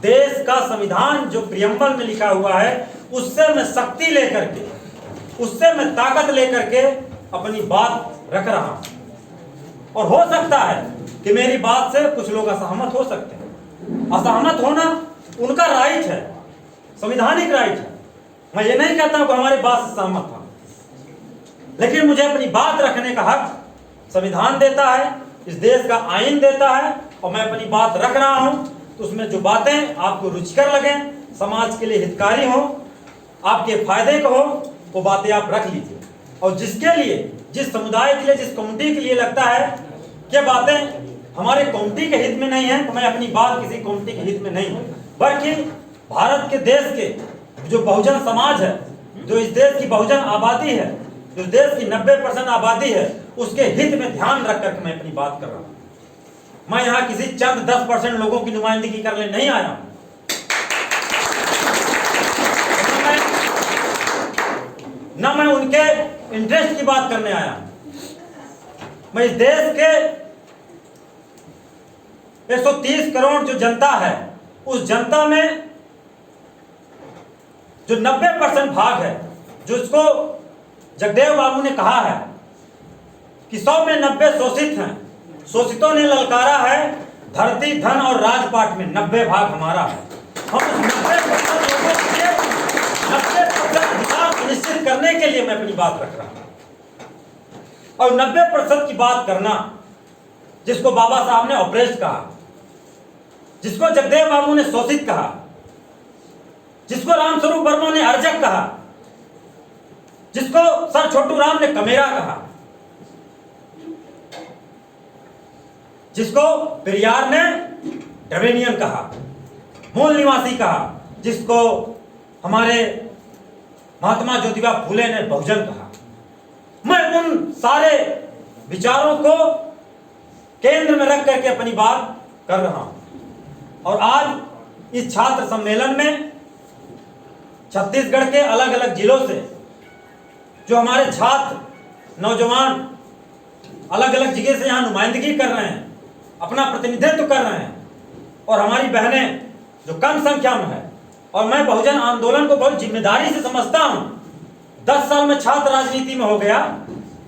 देश का संविधान जो प्रियम्बल में लिखा हुआ है उससे मैं शक्ति लेकर के, उससे मैं ताकत लेकर के अपनी बात रख रहा हूं। और हो सकता है कि मेरी बात से कुछ लोग असहमत हो सकते हैं। असहमत होना उनका राइट है, संवैधानिक राइट है। मैं ये नहीं कहता हूं कि हमारी बात से सहमत था, लेकिन मुझे अपनी बात रखने का हक संविधान देता है, इस देश का आईन देता है, और मैं अपनी बात रख रहा हूं। तो उसमें जो बातें आपको रुचिकर लगे, समाज के लिए हितकारी हो, आपके फायदे को हो, वो बातें आप रख लीजिए। और जिसके लिए, जिस समुदाय के लिए, जिस कम्युनिटी के लिए लगता है कि बातें हमारे कम्युनिटी के हित में नहीं है, तो मैं अपनी बात किसी कम्युनिटी के हित में नहीं हूं, बल्कि भारत के देश के जो बहुजन समाज है, जो इस देश की बहुजन आबादी है, जो देश की 90% आबादी है, उसके हित में ध्यान रख कर मैं अपनी बात कर रहा हूं। मैं यहां किसी चंद 10% लोगों की नुमाइंदगी करने नहीं आया हूं। न मैं उनके इंटरेस्ट की बात करने आया हूं। मैं इस देश के 130 करोड़ जो जनता है, उस जनता में जो 90% भाग है, जिसको जगदेव बाबू ने कहा है कि 100 में 90 शोषित हैं, शोषितों ने ललकारा है, धरती धन और राजपाट में 90 भाग हमारा है। हम उस 90% लोगों के 90% अधिकार सुनिश्चित करने के लिए मैं अपनी बात रख रहा हूं। और 90% की बात करना, जिसको बाबा साहब ने ऑपरेस्ट कहा, जिसको जगदेव बाबू ने शोषित कहा, जिसको रामस्वरूप वर्मा ने अर्जक कहा, जिसको सर छोटू राम ने कमेरा कहा, जिसको पेरियार ने ड्रविडियन कहा, मूल निवासी कहा, जिसको हमारे महात्मा ज्योतिबा फूले ने बहुजन कहा। मैं उन सारे विचारों को केंद्र में रख करके अपनी बात कर रहा हूं। और आज इस छात्र सम्मेलन में छत्तीसगढ़ के अलग अलग जिलों से जो हमारे छात्र नौजवान अलग अलग जगह से यहां नुमाइंदगी कर रहे हैं, अपना प्रतिनिधित्व कर रहे हैं, और हमारी बहनें जो कम संख्या में है, और मैं बहुजन आंदोलन को बहुत जिम्मेदारी से समझता हूं। 10 साल में छात्र राजनीति में हो गया,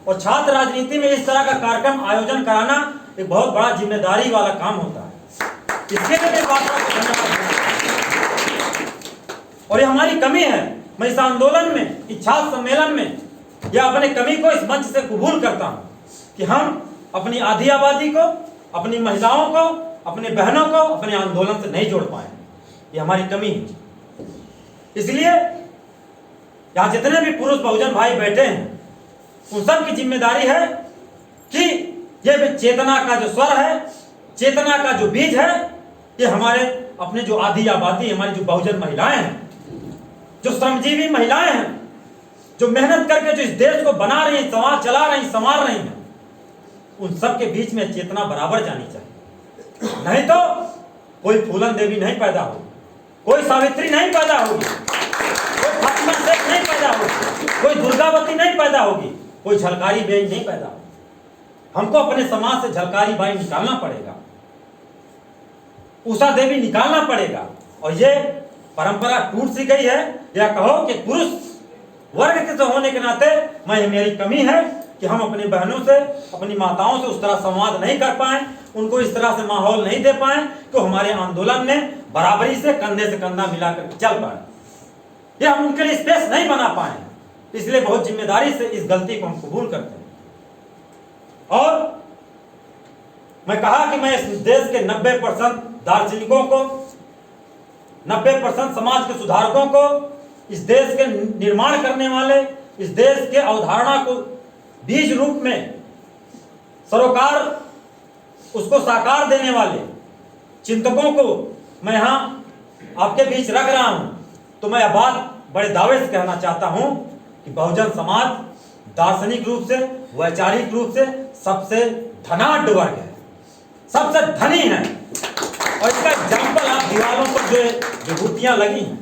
और छात्र राजनीति में इस तरह का कार्यक्रम आयोजन कराना एक बहुत बड़ा जिम्मेदारी वाला काम होता है। इसके लिए मैं बात को धन्यवाद दूं। और ये हमारी कमी है। मैं इस आंदोलन में, इस छात्र सम्मेलन में, या अपने कमी को इस मंच से कबूल करता हूं कि हम अपनी आधी आबादी को, अपनी महिलाओं को, अपने बहनों को अपने आंदोलन से नहीं जोड़ पाए। ये हमारी कमी है। इसलिए यहां जितने भी पुरुष बहुजन भाई बैठे हैं, उन सब की जिम्मेदारी है कि ये चेतना का जो स्वर है, चेतना का जो बीज है, ये हमारे अपने जो आधी आबादी, हमारी जो बहुजन महिलाएं हैं, जो श्रमजीवी महिलाएं हैं, जो मेहनत करके जो इस देश को बना रही हैं, समाज चला रही, संवार रही हैं, उन सब के बीच में चेतना बराबर जानी चाहिए। नहीं तो कोई फूलन देवी नहीं पैदा होगी, कोई सावित्री नहीं पैदा होगी, कोई फातिमा शेख नहीं पैदा होगी, कोई दुर्गावती नहीं पैदा होगी, कोई झलकारी बाई नहीं पैदा होगी। हमको अपने समाज से झलकारी बाई निकालना पड़ेगा, उषा देवी निकालना पड़ेगा। और ये परंपरा टूट सी गई है। या कहो कि पुरुष वर्ग के होने के नाते मेरी कमी है कि हम अपनी बहनों से, अपनी माताओं से उस तरह संवाद नहीं कर पाए, उनको इस तरह से माहौल नहीं दे पाए कि हमारे आंदोलन में बराबरी से कंधे से कंधा मिलाकर चल पाए। ये हम उनके लिए स्पेस नहीं बना पाए, इसलिए बहुत जिम्मेदारी से इस गलती को हम कबूल करते हैं। और मैं कहा कि मैं इस देश के 90% दार्शनिकों को, 90% समाज के सुधारकों को, इस देश के निर्माण करने वाले, इस देश के अवधारणा को बीज रूप में सरोकार, उसको साकार देने वाले चिंतकों को मैं यहां आपके बीच रख रहा हूं। तो मैं यह बात बड़े दावे से कहना चाहता हूं कि बहुजन समाज दार्शनिक रूप से, वैचारिक रूप से सबसे धनाढ्य वर्ग है, सबसे धनी है। और इसका एग्जाम्पल आप दीवारों पर जो विभूतियां लगी हैं,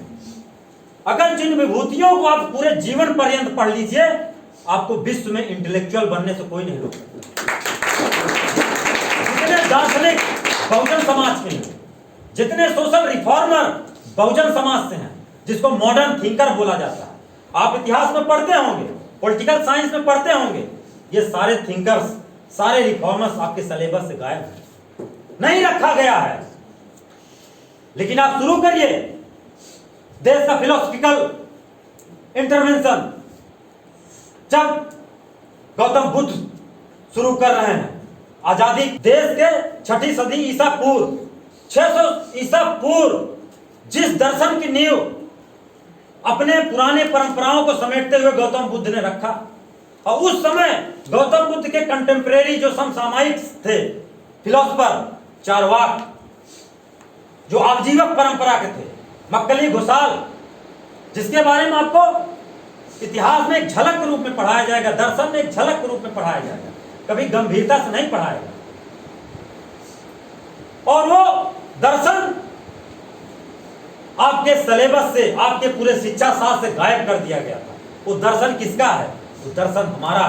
अगर जिन विभूतियों को आप पूरे जीवन पर्यंत पढ़ लीजिए, आपको विश्व में इंटेलेक्चुअल बनने से कोई नहीं रोक सकता। 'दार्शनिक बहुजन समाज के हैं। जितने सोशल रिफॉर्मर बहुजन समाज से हैं, जिसको मॉडर्न थिंकर बोला जाता है, आप इतिहास में पढ़ते होंगे, पॉलिटिकल साइंस में पढ़ते होंगे, ये सारे थिंकर्स, सारे रिफॉर्मर्स आपके सिलेबस से गायब हैं, नहीं रखा गया है। लेकिन आप शुरू करिए देश का फिलोसफिकल इंटरवेंशन। जब गौतम बुद्ध शुरू कर रहे हैं आजादी, देश के 6ठी सदी ईसा पूर्व, 600 ईसा पूर्व, जिस दर्शन की नींव अपने पुराने परंपराओं को समेटते हुए गौतम बुद्ध ने रखा, और उस समय गौतम बुद्ध के कंटेम्परेरी जो समसामयिक थे फिलोसफर, चारवाक, जो आजीवक परंपरा के थे, मक्कली घोषाल, जिसके बारे में आपको इतिहास में एक झलक के रूप में पढ़ाया जाएगा, दर्शन में एक झलक के रूप में पढ़ाया जाएगा, कभी गंभीरता से नहीं पढ़ाएगा। और वो दर्शन आपके सिलेबस से, आपके पूरे शिक्षा शास्त्र से गायब कर दिया गया था। वो दर्शन किसका है? वो दर्शन हमारा,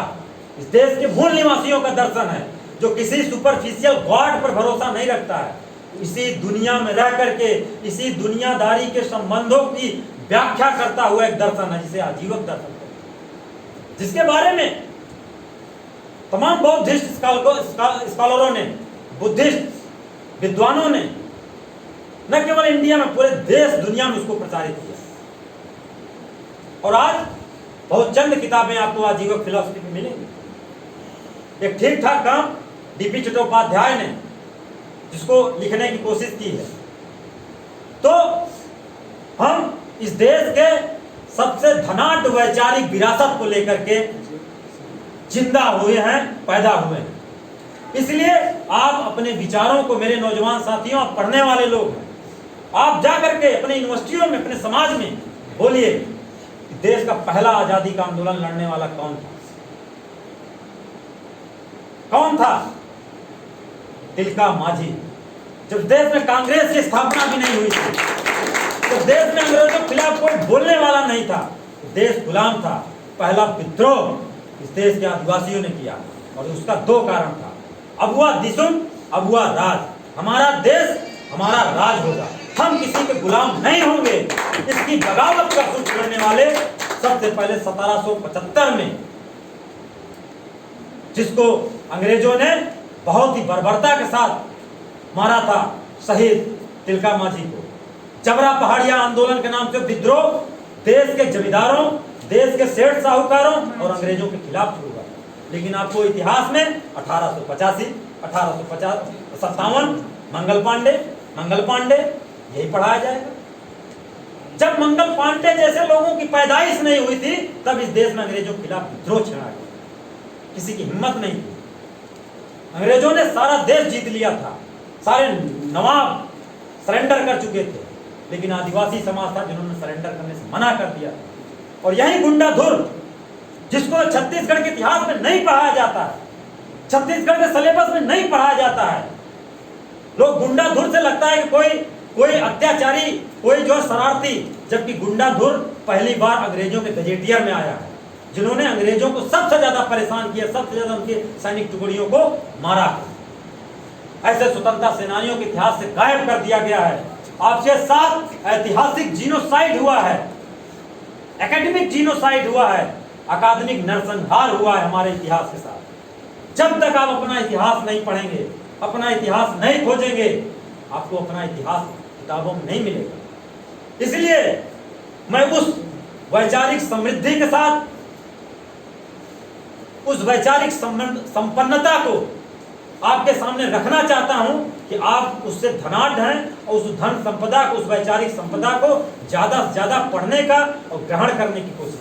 इस देश के मूल निवासियों का दर्शन है, जो किसी सुपरफिशियल गॉड पर भरोसा नहीं रखता है, इसी दुनिया में रह करके इसी दुनियादारी के संबंधों की व्याख्या करता हुआ एक दर्शन है, जिसे आजीवक दर्शन कहते हैं, जिसके बारे में तमाम बौद्धिस्ट स्कॉलरों ने, बुद्धिस्ट विद्वानों ने न केवल इंडिया में, पूरे देश दुनिया में उसको प्रचारित किया। और आज बहुत चंद किताबें आपको आजीवक फिलॉसफी में मिलेंगी। एक ठीक ठाक काम डीपी चट्टोपाध्याय ने जिसको लिखने की कोशिश की है। तो हम इस देश के सबसे धनाढ्य वैचारिक विरासत को लेकर के जिंदा हुए हैं, पैदा हुए हैं। इसलिए आप अपने विचारों को, मेरे नौजवान साथियों, आप पढ़ने वाले लोग हैं, आप जाकर के अपने यूनिवर्सिटियों में, अपने समाज में बोलिए कि देश का पहला आजादी का आंदोलन लड़ने वाला कौन था? कौन था? तिलका मांझी। जब देश में कांग्रेस की स्थापना भी नहीं हुई थी, तो देश में अंग्रेजों के खिलाफ कोई बोलने वाला नहीं था, देश गुलाम था। पहला विद्रोह इस देश के आदिवासियों ने किया, और उसका दो कारण था, अब हुआ दिसुम, अब हुआ राज। हमारा देश, हमारा राज होगा, हम किसी के गुलाम नहीं होंगे। इसकी बगावत का सूत्र करने वाले सबसे पहले 1775 में, जिसको अंग्रेजों ने बहुत ही बर्बरता के साथ मारा था, शहीद तिलका मांझी को। जबरा पहाड़िया आंदोलन के नाम से विद्रोह देश के जमींदारों, देश के सेठ साहूकारों और अंग्रेजों के खिलाफ शुरू हुआ। लेकिन आपको इतिहास में 1885, 1857 मंगल पांडे यही पढ़ाया जाएगा। जब मंगल पांडे जैसे लोगों की पैदाइश नहीं हुई थी, तब इस देश में अंग्रेजों के खिलाफ विद्रोह छिड़ा गया। किसी की हिम्मत नहीं थी। अंग्रेजों ने सारा देश जीत लिया था, सारे नवाब सरेंडर कर चुके थे, लेकिन आदिवासी समाज था जिन्होंने सरेंडर करने से मना कर दिया। और यही गुंडाधुर, जिसको छत्तीसगढ़ के इतिहास में नहीं पढ़ाया जाता है, छत्तीसगढ़ के सिलेबस में नहीं पढ़ाया जाता है। लोग गुंडाधुर से लगता है कि कोई अत्याचारी, कोई जो शरारती, जबकि गुंडाधुर पहली बार अंग्रेजों के गजेटियर में आया है, जिन्होंने अंग्रेजों को सबसे ज्यादा परेशान किया, सबसे ज्यादा उनके सैनिक टुकड़ियों को मारा। ऐसे स्वतंत्रता सेनानियों के इतिहास से गायब कर दिया गया है। आपके साथ ऐतिहासिक जीनोसाइड हुआ है, एकेडमिक जीनोसाइड हुआ है, अकादमिक नरसंहार हुआ है हमारे इतिहास के साथ। जब तक आप अपना इतिहास नहीं पढ़ेंगे, अपना इतिहास नहीं खोजेंगे, आपको अपना इतिहास किताबों में नहीं मिलेगा। इसलिए मैं उस वैचारिक समृद्धि के साथ, उस वैचारिक संपन्नता को आपके सामने रखना चाहता हूं कि आप उससे धनाढ्य हैं, और उस धन संपदा को, उस वैचारिक संपदा को ज्यादा से ज्यादा पढ़ने का और ग्रहण करने की कोशिश